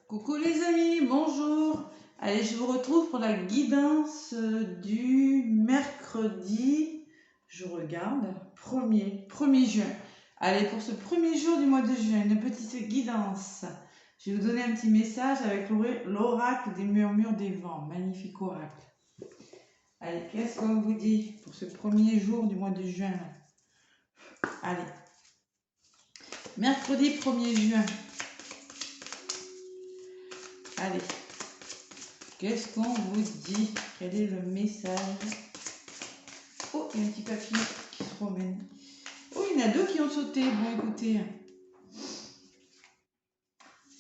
Coucou les amis, bonjour. Allez, je vous retrouve pour la guidance du mercredi, je regarde, 1er juin. Allez, pour ce premier jour du mois de juin, une petite guidance. Je vais vous donner un petit message avec l'oracle des murmures des vents. Magnifique oracle. Allez, qu'est-ce qu'on vous dit pour ce premier jour du mois de juin? Allez, mercredi 1er juin. Allez, qu'est-ce qu'on vous dit? Quel est le message? Oh, il y a un petit papillon qui se promène. Oh, il y en a deux qui ont sauté. Bon, écoutez.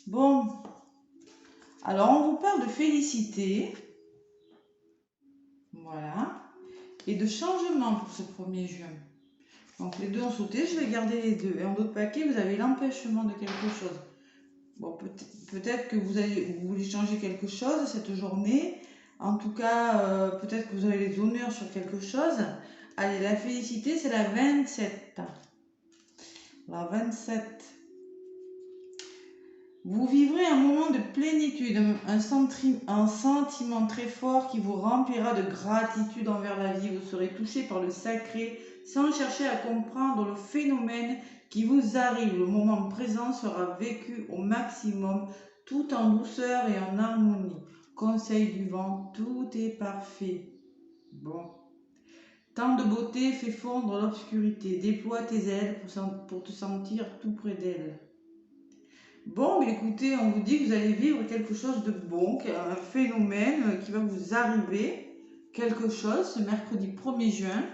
Bon. Alors, on vous parle de félicité. Voilà. Et de changement pour ce 1er juin. Donc, les deux ont sauté. Je vais garder les deux. Et en d'autres paquets, vous avez l'empêchement de quelque chose. Bon, peut-être que vous voulez changer quelque chose cette journée. En tout cas, peut-être que vous avez les honneurs sur quelque chose. Allez, la félicité, c'est la 27. La 27. Vous vivrez un moment de plénitude, un sentiment très fort qui vous remplira de gratitude envers la vie. Vous serez touché par le sacré sans chercher à comprendre le phénomène qui vous arrive. Le moment présent sera vécu au maximum, tout en douceur et en harmonie. Conseil du vent, tout est parfait. Bon. Tant de beauté fait fondre l'obscurité. Déploie tes ailes pour te sentir tout près d'elle. Bon, mais écoutez, on vous dit que vous allez vivre quelque chose de bon, un phénomène qui va vous arriver, quelque chose, ce mercredi 1er juin.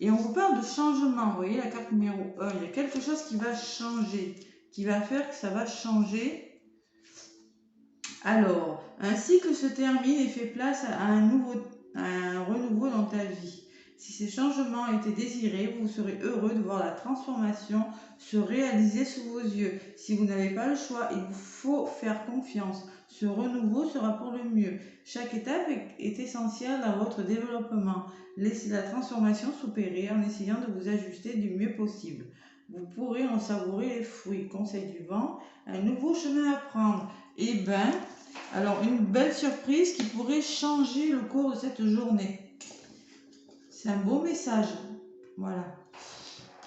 Et on vous parle de changement. Vous voyez la carte numéro 1, il y a quelque chose qui va changer, qui va faire que ça va changer. Alors, un cycle se termine et fait place à un renouveau dans ta vie. Si ces changements étaient désirés, vous serez heureux de voir la transformation se réaliser sous vos yeux. Si vous n'avez pas le choix, il vous faut faire confiance. Ce renouveau sera pour le mieux. Chaque étape est essentielle dans votre développement. Laissez la transformation s'opérer en essayant de vous ajuster du mieux possible. Vous pourrez en savourer les fruits. Conseil du vent, un nouveau chemin à prendre. Eh bien, alors une belle surprise qui pourrait changer le cours de cette journée. C'est un beau message. Voilà.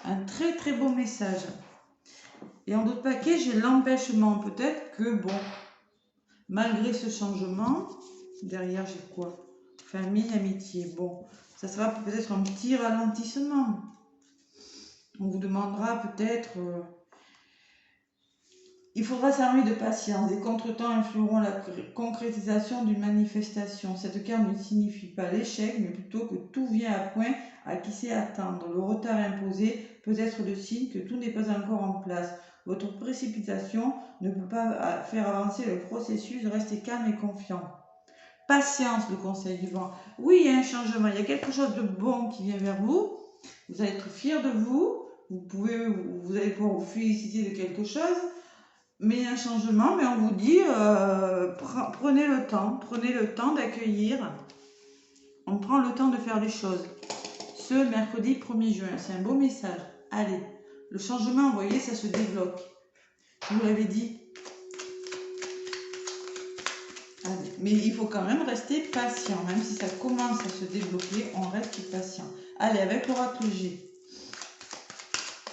Un très très beau message. Et en d'autres paquets, j'ai l'empêchement. Peut-être que, bon, malgré ce changement, derrière j'ai quoi? Famille, amitié. Bon, ça sera peut-être un petit ralentissement. On vous demandera peut-être... il faudra s'armer de patience. Des contretemps influeront la concrétisation d'une manifestation. Cette carte ne signifie pas l'échec, mais plutôt que tout vient à point à qui sait attendre. Le retard imposé peut être le signe que tout n'est pas encore en place. Votre précipitation ne peut pas faire avancer le processus. Restez calme et confiant. Patience, le conseil du vent. Oui, il y a un changement. Il y a quelque chose de bon qui vient vers vous. Vous allez être fiers de vous. Vous allez pouvoir vous féliciter de quelque chose. Mais il y a un changement, mais on vous dit, prenez le temps d'accueillir. On prend le temps de faire les choses. Ce mercredi 1er juin, c'est un beau message. Allez, le changement, vous voyez, ça se débloque. Je vous l'avais dit. Allez. Mais il faut quand même rester patient. Même si ça commence à se débloquer, on reste patient. Allez, avec l'oracle G.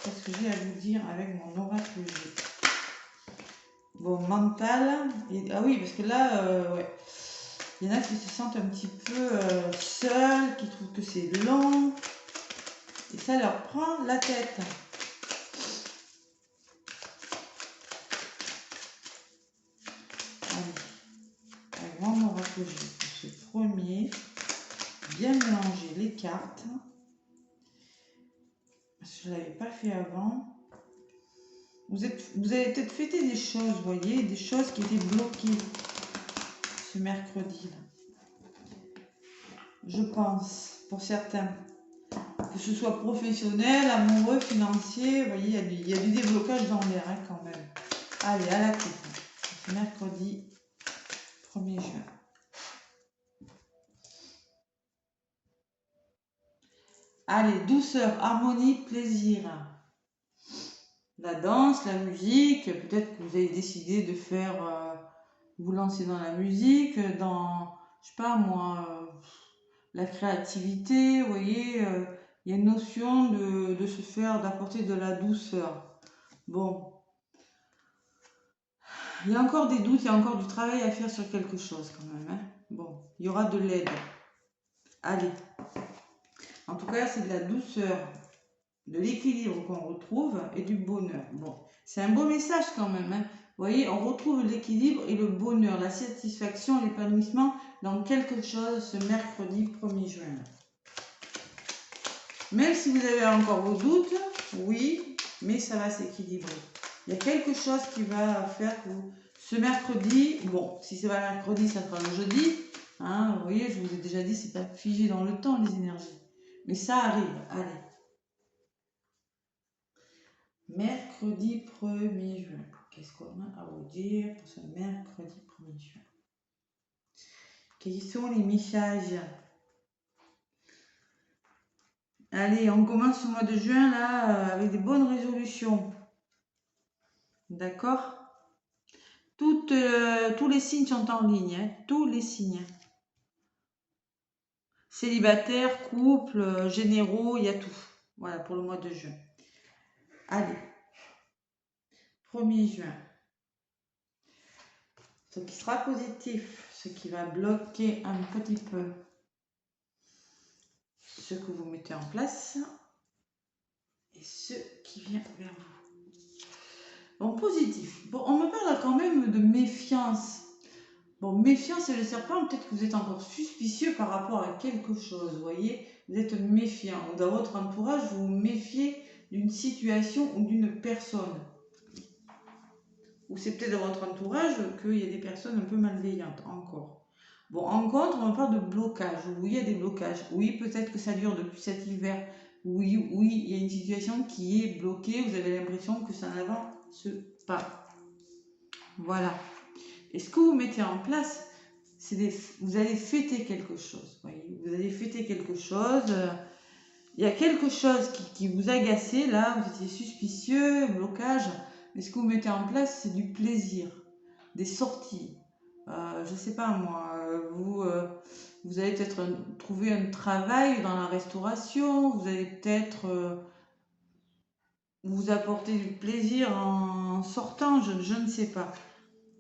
Qu'est-ce que j'ai à vous dire avec mon oracle G? Bon, mental. Ah oui, parce que là, ouais. Il y en a qui se sentent un petit peu seuls, qui trouvent que c'est long. Et ça leur prend la tête. Allez, avec mon oracle G pour ce premier. Bien mélanger les cartes. Parce que je ne l'avais pas fait avant. Vous avez peut-être fêté des choses, vous voyez, des choses qui étaient bloquées ce mercredi-là. Je pense, pour certains. Que ce soit professionnel, amoureux, financier, vous voyez, il y a du déblocage dans l'air hein, quand même. Allez, à la coupe. C'est mercredi 1er juin. Allez, douceur, harmonie, plaisir. la danse, la musique. Peut-être que vous avez décidé de faire, vous lancer dans la musique, dans, je sais pas moi, la créativité. Vous voyez, il y a une notion de se faire, d'apporter de la douceur. Bon, il y a encore des doutes, il y a encore du travail à faire sur quelque chose quand même, hein. Bon, il y aura de l'aide. Allez. En tout cas, c'est de la douceur, de l'équilibre qu'on retrouve et du bonheur. Bon, c'est un beau message quand même, hein. Vous voyez, on retrouve l'équilibre et le bonheur, la satisfaction, l'épanouissement dans quelque chose ce mercredi 1er juin. Même si vous avez encore vos doutes, oui, mais ça va s'équilibrer. Il y a quelque chose qui va faire que vous, ce mercredi, bon, si c'est pas mercredi, ça sera le jeudi. Hein, vous voyez, je vous ai déjà dit, c'est pas figé dans le temps, les énergies. Mais ça arrive, allez. Mercredi 1er juin. Qu'est-ce qu'on a à vous dire pour ce mercredi 1er juin? Quels sont les messages? Allez, on commence ce mois de juin là avec des bonnes résolutions. D'accord? Tous les signes sont en ligne, hein, tous les signes. Célibataire, couple, généraux, il y a tout. Voilà pour le mois de juin. Allez, 1er juin. Ce qui sera positif, ce qui va bloquer un petit peu ce que vous mettez en place et ce qui vient vers vous. Bon, positif. Bon, on me parle quand même de méfiance. Bon, méfiance et le serpent, peut-être que vous êtes encore suspicieux par rapport à quelque chose, vous voyez. Vous êtes méfiant. Ou dans votre entourage, vous vous méfiez d'une situation ou d'une personne. Ou c'est peut-être dans votre entourage qu'il y a des personnes un peu malveillantes encore. Bon, en contre, on parle de blocage. Oui, il y a des blocages. Oui, peut-être que ça dure depuis cet hiver. Oui, il y a une situation qui est bloquée. Vous avez l'impression que ça n'avance pas. Voilà. Et ce que vous mettez en place, vous allez fêter quelque chose. Voyez, vous allez fêter quelque chose. Il y a quelque chose qui vous agaçait là. Vous étiez suspicieux, blocage. Mais ce que vous mettez en place, c'est du plaisir, des sorties. Je ne sais pas moi, vous allez peut-être trouver un travail dans la restauration, vous allez peut-être vous apporter du plaisir en sortant, je ne sais pas.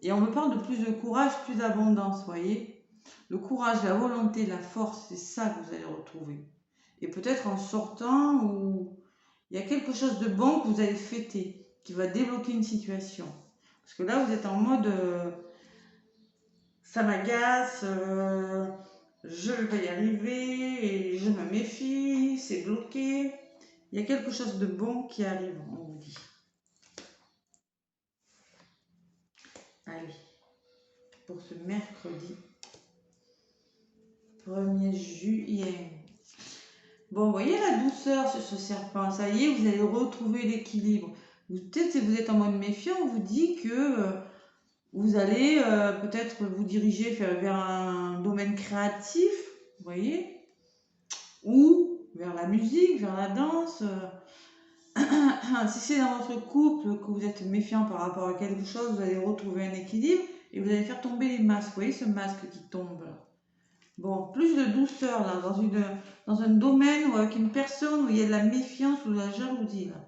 Et on me parle de plus de courage, plus d'abondance, voyez. Le courage, la volonté, la force, c'est ça que vous allez retrouver. Et peut-être en sortant, où il y a quelque chose de bon que vous allez fêter, qui va débloquer une situation. Parce que là, vous êtes en mode, ça m'agace, je ne vais pas y arriver, et je me méfie, c'est bloqué. Il y a quelque chose de bon qui arrive, on vous dit. Allez, pour ce mercredi 1er juillet. Bon, vous voyez la douceur sur ce serpent, ça y est, vous allez retrouver l'équilibre. Peut-être si vous êtes en mode méfiant, on vous dit que vous allez peut-être vous diriger vers un domaine créatif, vous voyez, ou vers la musique, vers la danse. Si c'est dans votre couple que vous êtes méfiant par rapport à quelque chose, vous allez retrouver un équilibre et vous allez faire tomber les masques. Vous voyez ce masque qui tombe là. Bon, plus de douceur là, dans un domaine ou avec une personne où il y a de la méfiance ou de la jalousie là.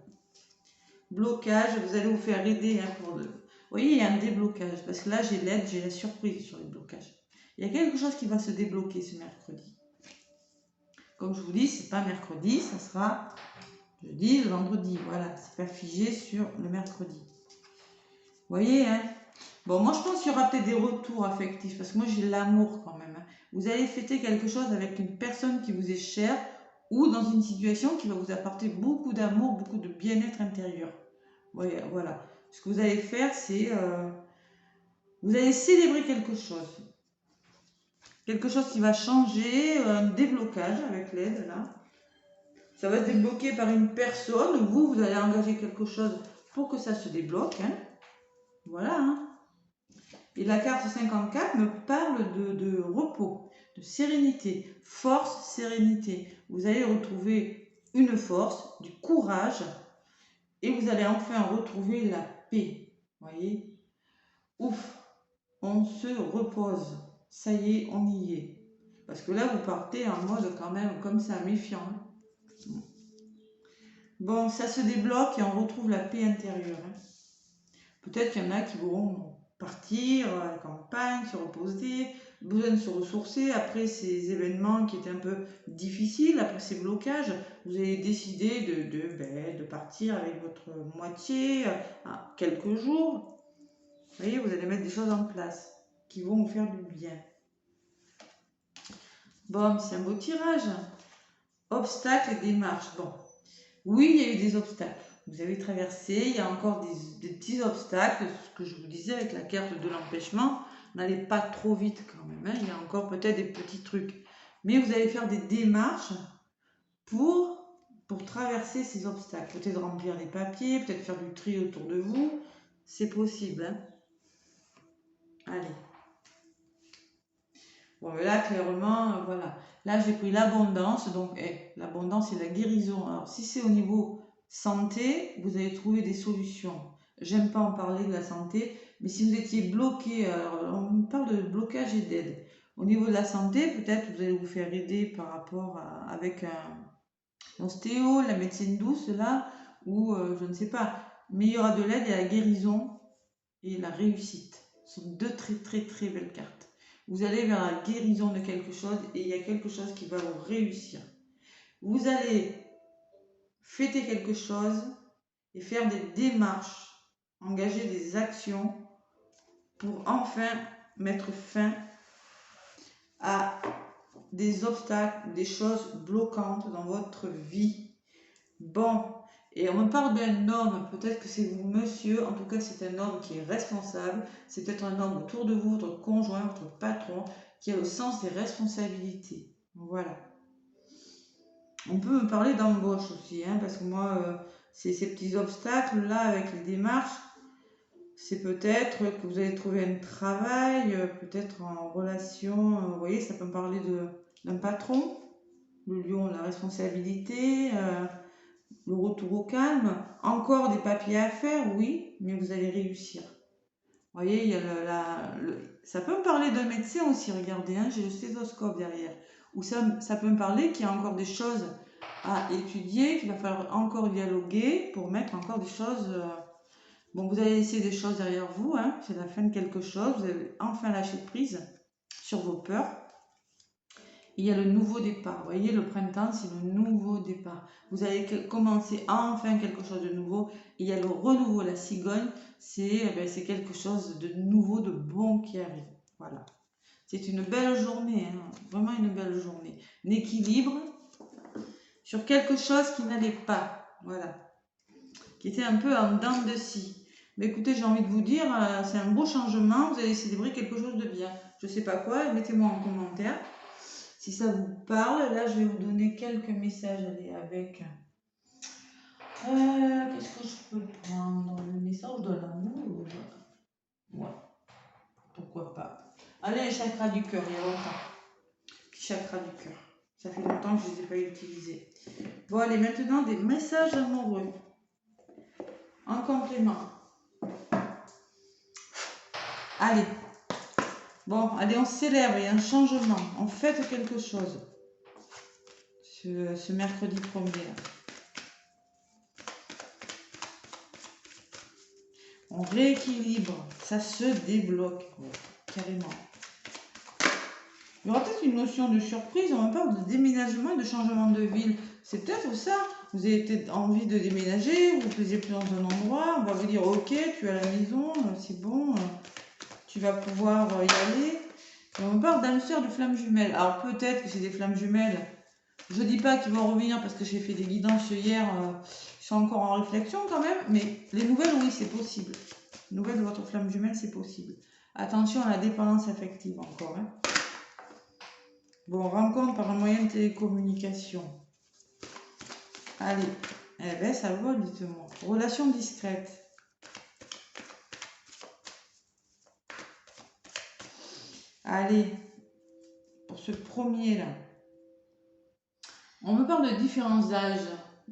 Blocage, vous allez vous faire aider hein, pour le... Vous voyez, il y a un déblocage parce que là j'ai l'aide, j'ai la surprise sur les blocages. Il y a quelque chose qui va se débloquer ce mercredi. Comme je vous dis, c'est pas mercredi, ça sera jeudi, le vendredi. Voilà, c'est pas figé sur le mercredi. Vous voyez, hein? Bon, moi je pense qu'il y aura peut-être des retours affectifs parce que moi j'ai l'amour quand même. Hein. Vous allez fêter quelque chose avec une personne qui vous est chère ou dans une situation qui va vous apporter beaucoup d'amour, beaucoup de bien-être intérieur. Voyez, voilà. Ce que vous allez faire, c'est vous allez célébrer quelque chose. Quelque chose qui va changer, un déblocage avec l'aide là. Ça va se débloquer par une personne. Vous allez engager quelque chose pour que ça se débloque. Hein. Voilà. Hein. Et la carte 54 me parle de repos, de sérénité, force, sérénité. Vous allez retrouver une force, du courage et vous allez enfin retrouver la paix. Voyez? Ouf, on se repose. Ça y est, on y est. Parce que là, vous partez en mode quand même comme ça, méfiant. Bon, ça se débloque et on retrouve la paix intérieure. Peut-être qu'il y en a qui vont partir à la campagne, se reposer, besoin de se ressourcer après ces événements qui étaient un peu difficiles, après ces blocages. Vous avez décidé de partir avec votre moitié quelques jours. Vous voyez, vous allez mettre des choses en place qui vont vous faire du bien. Bon, c'est un beau tirage. Obstacles et démarches. Bon, oui, il y a eu des obstacles. Vous avez traversé, il y a encore des petits obstacles, ce que je vous disais avec la carte de l'empêchement. N'allez pas trop vite quand même, hein. Il y a encore peut-être des petits trucs. Mais vous allez faire des démarches pour traverser ces obstacles. Peut-être remplir les papiers, peut-être faire du tri autour de vous. C'est possible. Hein. Allez. Bon, là, clairement, voilà. Là, j'ai pris l'abondance. Donc, l'abondance, c'est la guérison. Alors, si c'est au niveau santé, vous allez trouver des solutions. J'aime pas en parler de la santé, mais si vous étiez bloqué, alors on parle de blocage et d'aide. Au niveau de la santé, peut-être vous allez vous faire aider par rapport avec un ostéo, la médecine douce, là, ou je ne sais pas. Mais il y aura de l'aide et la guérison et la réussite. Ce sont deux très, très, très belles cartes. Vous allez vers la guérison de quelque chose et il y a quelque chose qui va vous réussir. Vous allez fêter quelque chose et faire des démarches, engager des actions pour enfin mettre fin à des obstacles, des choses bloquantes dans votre vie. Bon, et on me parle d'un homme, peut-être que c'est vous monsieur, en tout cas c'est un homme qui est responsable, c'est peut-être un homme autour de vous, votre conjoint, votre patron, qui a le sens des responsabilités. Voilà. On peut me parler d'embauche aussi, hein, parce que moi, c'est ces petits obstacles-là avec les démarches, c'est peut-être que vous allez trouver un travail, peut-être en relation, vous voyez, ça peut me parler d'un patron, le lion, la responsabilité, le retour au calme, encore des papiers à faire, oui, mais vous allez réussir. Vous voyez, il y a ça peut me parler d'un médecin aussi, regardez, hein, j'ai le stéthoscope derrière. Ou ça peut me parler qu'il y a encore des choses à étudier, qu'il va falloir encore dialoguer pour mettre encore des choses. Bon, vous allez laisser des choses derrière vous, hein, c'est la fin de quelque chose, vous allez enfin lâcher prise sur vos peurs. Il y a le nouveau départ. Vous voyez, le printemps, c'est le nouveau départ. Vous allez commencer enfin quelque chose de nouveau. Il y a le renouveau, la cigogne, c'est quelque chose de nouveau, de bon qui arrive. Voilà. C'est une belle journée, hein, vraiment une belle journée. Un équilibre sur quelque chose qui n'allait pas. Voilà. Qui était un peu en dents de scie. Mais écoutez, j'ai envie de vous dire, c'est un beau changement. Vous allez célébrer quelque chose de bien. Je ne sais pas quoi, mettez-moi en commentaire. Si ça vous parle, là je vais vous donner quelques messages. Allez, avec. Qu'est-ce que je peux prendre? Le message de l'amour. Ouais, pourquoi pas. Allez, chakra du cœur, il y a longtemps. Chakra du cœur. Ça fait longtemps que je ne les ai pas utilisés. Bon, allez, maintenant des messages amoureux. En complément. Allez. Bon, allez, on célèbre, il y a un changement. On fête quelque chose. Ce mercredi 1er là. On rééquilibre, ça se débloque, carrément. Il y aura peut-être une notion de surprise, on parle de déménagement et de changement de ville. C'est peut-être ça, vous avez peut-être envie de déménager, vous ne plaisez plus dans un endroit, on va vous dire ok, tu es à la maison, c'est bon, tu vas pouvoir y aller. Et on parle d'âme sœur de flammes jumelles. Alors peut-être que c'est des flammes jumelles. Je ne dis pas qu'ils vont revenir parce que j'ai fait des guidances hier, ils sont encore en réflexion quand même, mais les nouvelles, oui, c'est possible. Les nouvelles de votre flamme jumelle, c'est possible. Attention à la dépendance affective encore. Hein. Bon, rencontre par un moyen de télécommunication. Allez, eh ben ça vole, dites-moi. Relation discrète. Allez, pour ce premier là. On me parle de différents âges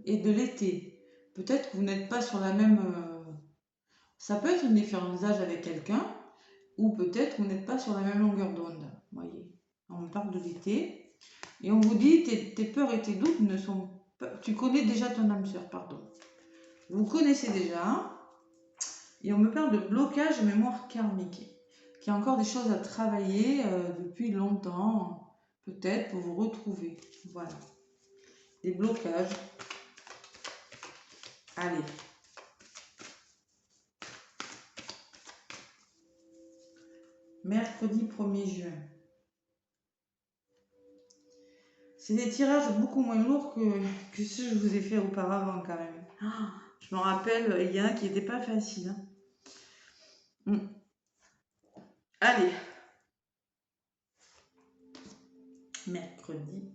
et de l'été. peut-être que vous n'êtes pas sur la même... ça peut être une différence d'âge avec quelqu'un, ou peut-être que vous n'êtes pas sur la même longueur d'onde. Voyez, on parle de l'été, et on vous dit tes peurs et tes doutes ne sont pas... Tu connais déjà ton âme sœur, pardon. Vous connaissez déjà, et on me parle de blocage de mémoire karmique, qu'il y a encore des choses à travailler depuis longtemps, peut-être pour vous retrouver. Voilà, des blocages. Allez. Mercredi 1er juin. C'est des tirages beaucoup moins lourds que ceux que je vous ai fait auparavant quand même. Ah, je me rappelle, il y en a qui n'étaient pas faciles. Allez. Mercredi.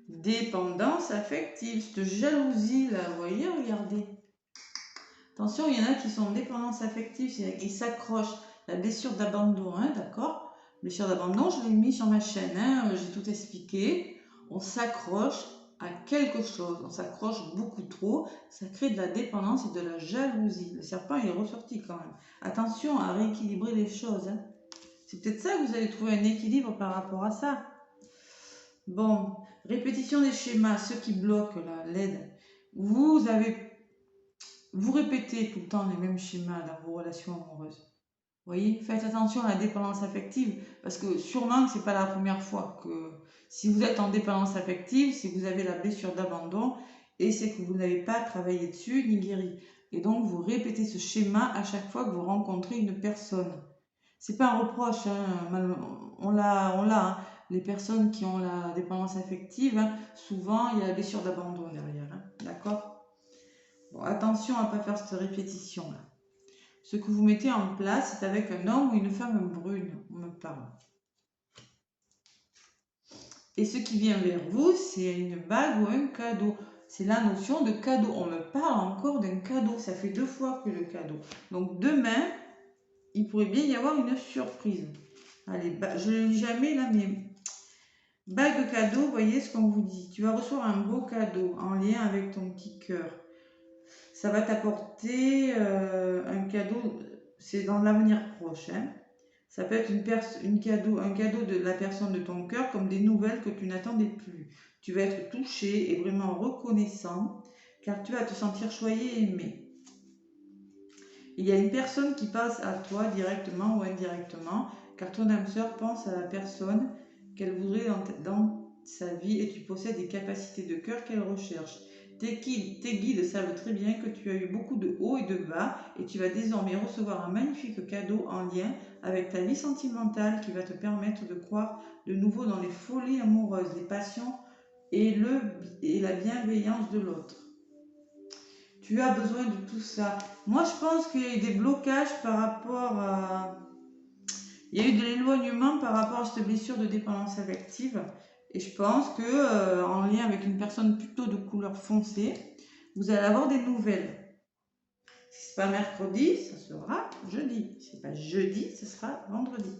Dépendance affective, cette jalousie là, vous voyez, regardez. Attention, il y en a qui sont en dépendance affective, c'est-à-dire qu'ils s'accrochent. La blessure d'abandon, hein, d'accord? Blessure d'abandon, je l'ai mis sur ma chaîne, hein, j'ai tout expliqué. On s'accroche à quelque chose, on s'accroche beaucoup trop, ça crée de la dépendance et de la jalousie. Le serpent, il est ressorti quand même. Attention à rééquilibrer les choses. Hein. C'est peut-être ça que vous allez trouver un équilibre par rapport à ça. Bon, répétition des schémas, ceux qui bloquent l'aide. Vous répétez tout le temps les mêmes schémas dans vos relations amoureuses. Vous voyez, faites attention à la dépendance affective, parce que sûrement que ce n'est pas la première fois que si vous êtes en dépendance affective, c'est que vous avez la blessure d'abandon et c'est que vous n'avez pas travaillé dessus ni guéri. Et donc vous répétez ce schéma à chaque fois que vous rencontrez une personne. C'est pas un reproche, hein, on l'a, hein. Les personnes qui ont la dépendance affective, hein, souvent il y a la blessure d'abandon derrière, hein, d'accord? Bon, attention à ne pas faire cette répétition-là. Ce que vous mettez en place, c'est avec un homme ou une femme brune, on me parle. Et ce qui vient vers vous, c'est une bague ou un cadeau. C'est la notion de cadeau. On me parle encore d'un cadeau. Ça fait 2 fois que le cadeau. Donc demain, il pourrait bien y avoir une surprise. Allez, je ne lis jamais là, mais bague cadeau, vous voyez ce qu'on vous dit. Tu vas recevoir un beau cadeau en lien avec ton petit cœur. Ça va t'apporter un cadeau, c'est dans l'avenir proche. Hein. Ça peut être un cadeau de la personne de ton cœur, comme des nouvelles que tu n'attendais plus. Tu vas être touché et vraiment reconnaissant, car tu vas te sentir choyé et aimé. Il y a une personne qui passe à toi directement ou indirectement, car ton âme sœur pense à la personne qu'elle voudrait dans sa vie et tu possèdes des capacités de cœur qu'elle recherche. Tes guides savent très bien que tu as eu beaucoup de hauts et de bas et tu vas désormais recevoir un magnifique cadeau en lien avec ta vie sentimentale qui va te permettre de croire de nouveau dans les folies amoureuses, les passions et la bienveillance de l'autre. Tu as besoin de tout ça. Moi, je pense qu'il y a eu des blocages par rapport à... Il y a eu de l'éloignement par rapport à cette blessure de dépendance affective. Et je pense que en lien avec une personne plutôt de couleur foncée, vous allez avoir des nouvelles. Si ce n'est pas mercredi, ça sera jeudi. Si ce n'est pas jeudi, ce sera vendredi.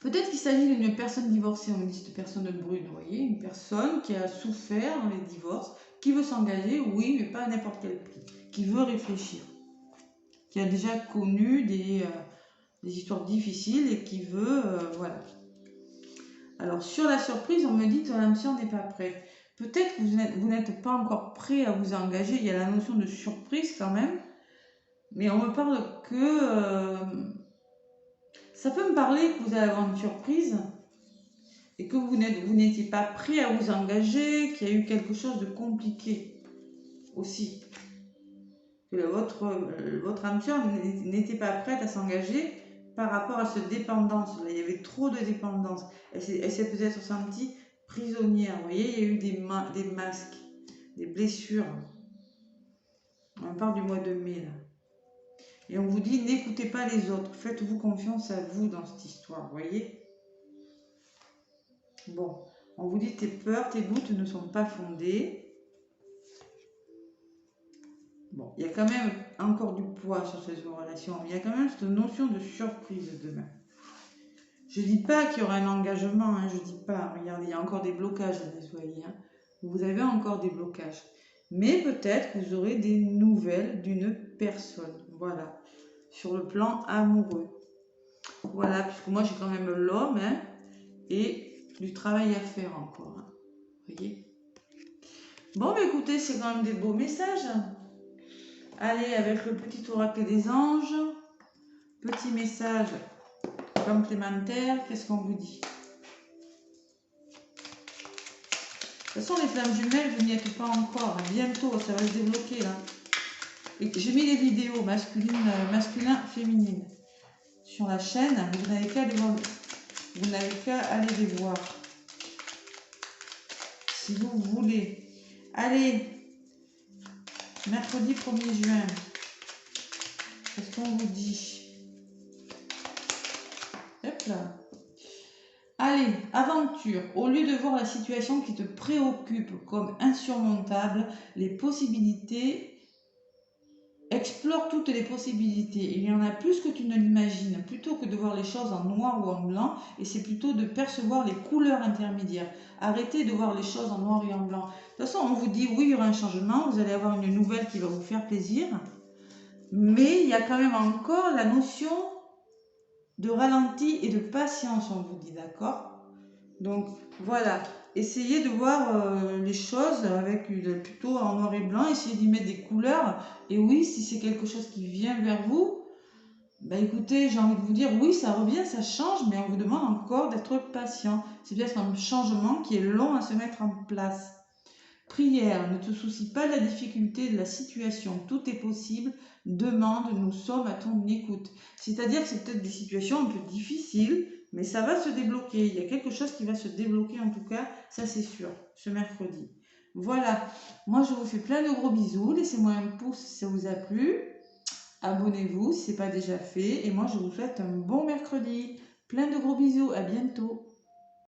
Peut-être qu'il s'agit d'une personne divorcée, on me dit cette personne brune, vous voyez, une personne qui a souffert dans les divorces, qui veut s'engager, oui, mais pas à n'importe quel prix, qui veut réfléchir, qui a déjà connu des histoires difficiles et qui veut, voilà. Alors sur la surprise, on me dit que l'âme sœur n'est pas prête. Peut-être que vous n'êtes pas encore prêt à vous engager, il y a la notion de surprise quand même, mais on me parle que... ça peut me parler que vous allez avoir une surprise et que vous n'étiez pas prêt à vous engager, qu'il y a eu quelque chose de compliqué aussi. Que votre âme sœur n'était pas prête à s'engager par rapport à cette dépendance. Là, il y avait trop de dépendance. Elle s'est peut-être sentie prisonnière. Vous voyez, il y a eu des masques, des blessures. On parle du mois de mai là. Et on vous dit, n'écoutez pas les autres. Faites-vous confiance à vous dans cette histoire. Vous voyez? Bon, on vous dit tes peurs, tes doutes ne sont pas fondés. Bon, il y a quand même encore du poids sur cette relation, mais il y a quand même cette notion de surprise demain. Je dis pas qu'il y aura un engagement, hein, je dis pas. Regardez, il y a encore des blocages, les voyez. Hein. Vous avez encore des blocages. Mais peut-être que vous aurez des nouvelles d'une personne. Voilà. Sur le plan amoureux. Voilà, puisque moi j'ai quand même l'homme, hein, et du travail à faire encore. Hein. Vous voyez? Bon, bah, écoutez, c'est quand même des beaux messages. Allez, avec le petit oracle des anges, petit message complémentaire, qu'est-ce qu'on vous dit? De toute façon, les flammes jumelles, vous n'y êtes pas encore. Bientôt, ça va se débloquer là. J'ai mis les vidéos masculin, féminine sur la chaîne. Vous n'avez qu'à aller les voir. Si vous voulez. Allez, mercredi 1er juin. Qu'est-ce qu'on vous dit? Hop là. Allez, aventure. Au lieu de voir la situation qui te préoccupe comme insurmontable, les possibilités, explore toutes les possibilités. Il y en a plus que tu ne l'imagines. Plutôt que de voir les choses en noir ou en blanc, et c'est plutôt de percevoir les couleurs intermédiaires. Arrêtez de voir les choses en noir et en blanc. De toute façon, on vous dit oui, il y aura un changement, vous allez avoir une nouvelle qui va vous faire plaisir. Mais il y a quand même encore la notion de ralenti et de patience, on vous dit, d'accord? Donc voilà, essayez de voir les choses avec plutôt en noir et blanc, essayez d'y mettre des couleurs. Et oui, si c'est quelque chose qui vient vers vous, bah écoutez, j'ai envie de vous dire, oui, ça revient, ça change, mais on vous demande encore d'être patient. C'est bien un changement qui est long à se mettre en place. Prière, ne te soucie pas de la difficulté de la situation, tout est possible, demande, nous sommes à ton écoute. C'est-à-dire que c'est peut-être des situations un peu difficiles, mais ça va se débloquer. Il y a quelque chose qui va se débloquer en tout cas, ça c'est sûr, ce mercredi. Voilà, moi je vous fais plein de gros bisous, laissez-moi un pouce si ça vous a plu, abonnez-vous si ce n'est pas déjà fait, et moi je vous souhaite un bon mercredi. Plein de gros bisous, à bientôt.